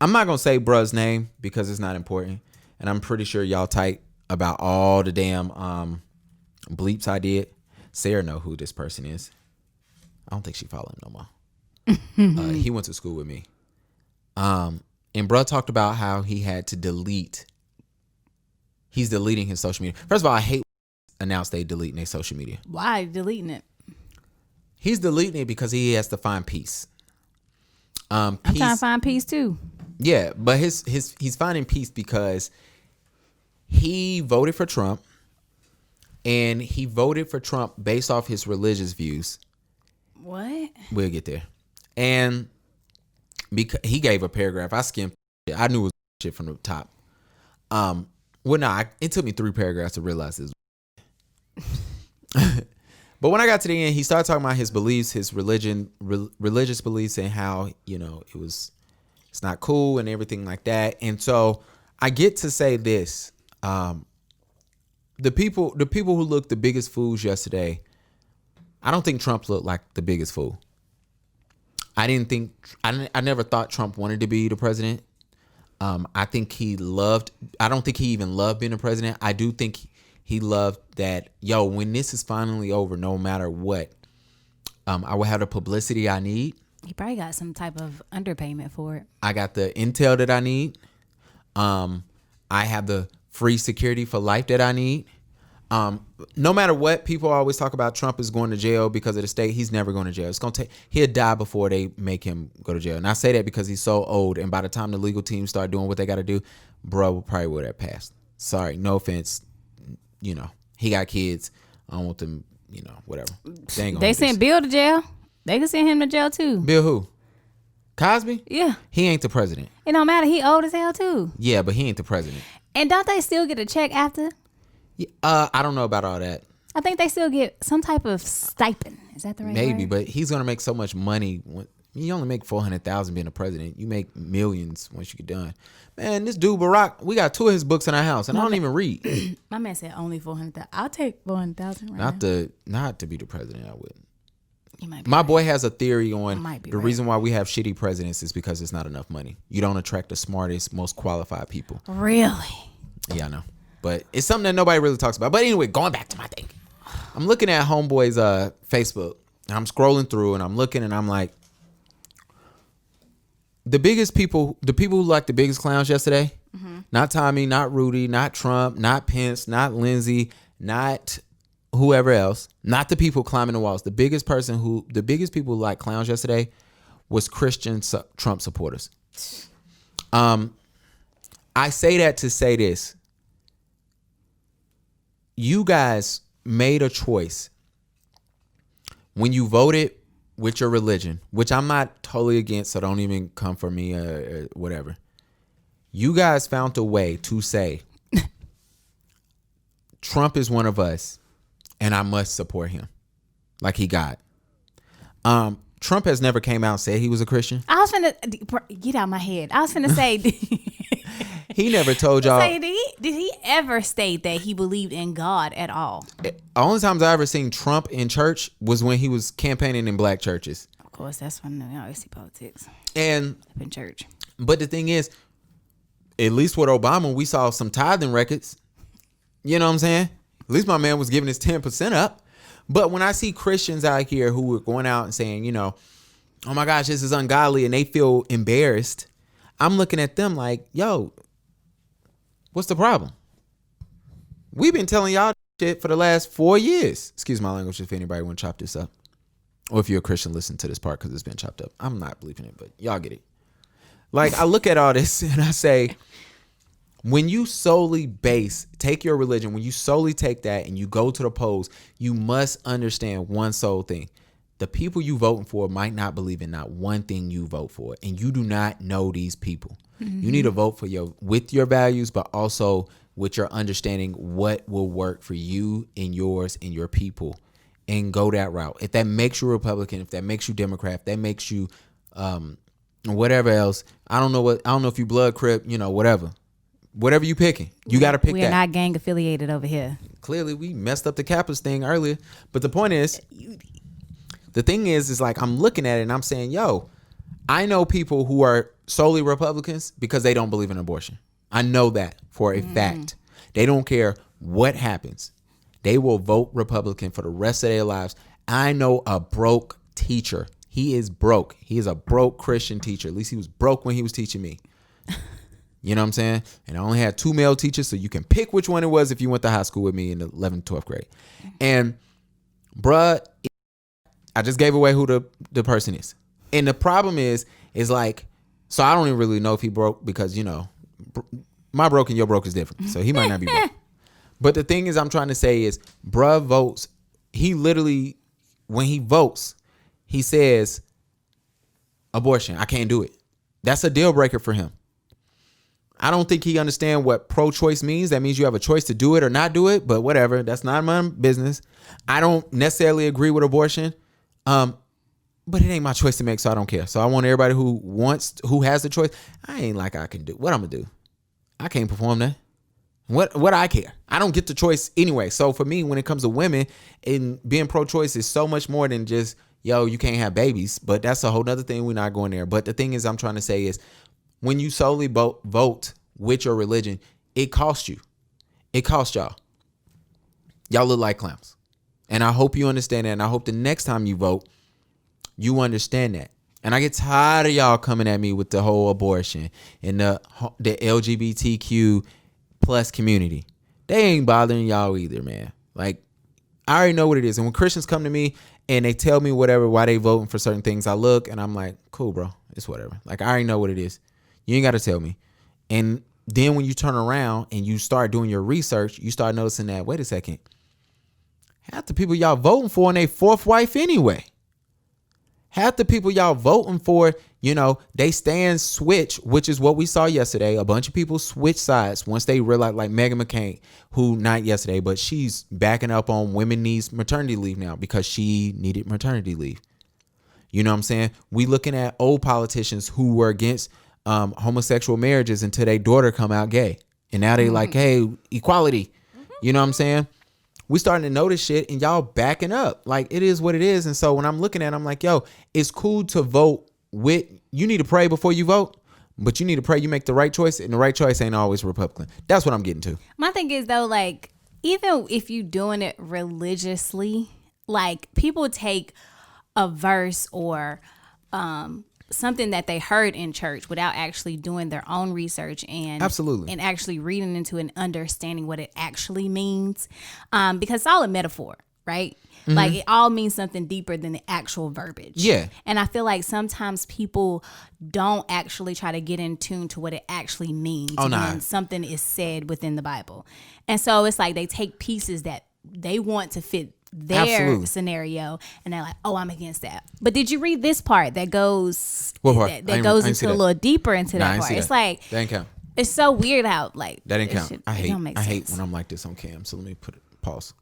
I'm not gonna say bruh's name because it's not important, and I'm pretty sure y'all tight about all the damn bleeps I did. Sarah know who this person is. I don't think she follow him no more. He went to school with me. And bruh talked about how he had to delete. He's deleting his social media. First of all, I hate announce they deleting their social media. Why deleting it? He's deleting it because he has to find peace. I'm trying to find peace too. Yeah, but he's finding peace because he voted for Trump, and he voted for Trump based off his religious views. What? We'll get there. And because he gave a paragraph, I skimmed it. I knew it was shit from the top. It took me 3 paragraphs to realize this. But when I got to the end, he started talking about his beliefs, his religious beliefs, and how, it's not cool and everything like that. And so I get to say this. The people who looked the biggest fools yesterday, I don't think Trump looked like the biggest fool. I never thought Trump wanted to be the president. I don't think he even loved being a president. I do think he loved that, when this is finally over, no matter what, I will have the publicity I need. He probably got some type of underpayment for it. I got the intel that I need. I have the free security for life that I need. No matter what, people always talk about Trump is going to jail because of the state. He's never going to jail. He'll die before they make him go to jail. And I say that because he's so old. And by the time the legal team start doing what they got to do, bro probably would have passed. Sorry, no offense. He got kids. I don't want them, whatever. They sent Bill to jail. They could send him to jail too. Bill who? Cosby? Yeah. He ain't the president. It don't matter. He old as hell too. Yeah, but he ain't the president. And don't they still get a check after? Yeah, I don't know about all that. I think they still get some type of stipend. Is that the right Maybe, word? but he's gonna make so much money. You only make $400,000 being a president. You make millions once you get done. Man, this dude Barack, we got 2 of his books in our house, and I don't even read. My man said only 400,000. I'll take 400,000. Not to be the president. I wouldn't. You might be My right. boy has a theory on the right. reason why we have shitty presidents is because it's not enough money. You don't attract the smartest, most qualified people. Really? Yeah, I know. But it's something that nobody really talks about. But anyway, going back to my thing. I'm looking at Homeboy's Facebook, and I'm scrolling through, and I'm looking, and I'm like, the people who like the biggest clowns yesterday, not Tommy, not Rudy, not Trump, not Pence, not Lindsey, not whoever else, not the people climbing the walls. The biggest people who like clowns yesterday was Christian Trump supporters. I say that to say this. You guys made a choice when you voted with your religion, which I'm not totally against, so don't even come for me or whatever. You guys found a way to say, Trump is one of us, and I must support him like he got. Trump has never came out and said he was a Christian. I was finna get out of my head. I was finna say, he never told y'all. Did he ever state that he believed in God at all? The only times I ever seen Trump in church was when he was campaigning in black churches. Of course, that's when I always see politics. And in church. But the thing is, at least with Obama, we saw some tithing records. You know what I'm saying? At least my man was giving his 10% up. But when I see Christians out here who are going out and saying, oh my gosh, this is ungodly, and they feel embarrassed, I'm looking at them like, yo, what's the problem? We've been telling y'all shit for the last 4 years. Excuse my language if anybody want to chop this up. Or if you're a Christian, listen to this part because it's been chopped up. I'm not believing it, but y'all get it. Like, I look at all this and I say, when you solely take your religion, when you solely take that and you go to the polls, you must understand one sole thing. The people you voting for might not believe in not one thing you vote for, and you do not know these people. Mm-hmm. You need to vote with your values, but also with your understanding what will work for you and yours and your people, and go that route. If that makes you Republican, if that makes you Democrat, if that makes you whatever else, I don't know if you blood crip, whatever you picking, you got to pick that. We're not gang affiliated over here. Clearly, we messed up the Kappas thing earlier, but the point is, the thing is like I'm looking at it and I'm saying, yo, I know people who are solely Republicans because they don't believe in abortion. I know that for a fact. They don't care what happens. They will vote Republican for the rest of their lives. I know a broke teacher. He is broke. He is a broke Christian teacher. At least he was broke when he was teaching me. You know what I'm saying? And I only had 2 male teachers, so you can pick which one it was if you went to high school with me in the 11th, 12th grade. And bruh, I just gave away who the person is. And the problem is like, so I don't even really know if he broke because, you know, my broke and your broke is different. So he might not be broke. But the thing is, I'm trying to say is, bruh votes. He literally, when he votes, he says, abortion, I can't do it. That's a deal breaker for him. I don't think he understands what pro-choice means. That means you have a choice to do it or not do it, but whatever. That's not my business. I don't necessarily agree with abortion, but it ain't my choice to make, so I don't care. So I want everybody who has the choice. I ain't like I can do. What I'm gonna do? I can't perform that. What I care? I don't get the choice anyway. So for me, when it comes to women, and being pro-choice is so much more than just, yo, you can't have babies. But that's a whole nother thing. We're not going there. But the thing is, I'm trying to say is, when you solely vote with your religion, it costs you. It costs y'all. Y'all look like clowns. And I hope you understand that. And I hope the next time you vote, you understand that. And I get tired of y'all coming at me with the whole abortion and the LGBTQ plus community. They ain't bothering y'all either, man. Like, I already know what it is. And when Christians come to me and they tell me whatever, why they voting for certain things, I look and I'm like, cool, bro. It's whatever. Like, I already know what it is. You ain't got to tell me. And then when you turn around and you start doing your research, you start noticing that, wait a second, half the people y'all voting for in their fourth wife anyway. Half the people y'all voting for, you know, they stand switch, which is what we saw yesterday. A bunch of people switch sides once they realized, like Meghan McCain, who not yesterday, but she's backing up on women needs maternity leave now because she needed maternity leave. You know what I'm saying? We looking at old politicians who were against homosexual marriages until their daughter come out gay. And now they like, hey, equality. You know what I'm saying? We starting to notice shit and y'all backing up. Like, it is what it is. And so when I'm looking at it, I'm like, yo, it's cool to vote with, you need to pray before you vote, but you need to pray you make the right choice, and the right choice ain't always Republican. That's what I'm getting to. My thing is, though, like, even if you doing it religiously, like, people take a verse or something that they heard in church without actually doing their own research and absolutely, and actually reading into and understanding what it actually means, because it's all a metaphor, right? Mm-hmm. Like, it all means something deeper than the actual verbiage. Yeah. And I feel like sometimes people don't actually try to get in tune to what it actually means when something is said within the Bible. And so it's like they take pieces that they want to fit their scenario, and they're like, oh, I'm against that. But did you read this part that goes that goes into a little deeper into that part? It's like, that didn't count. It's so weird how, like, that didn't count. I hate when I'm like this on cam, so let me put it pause.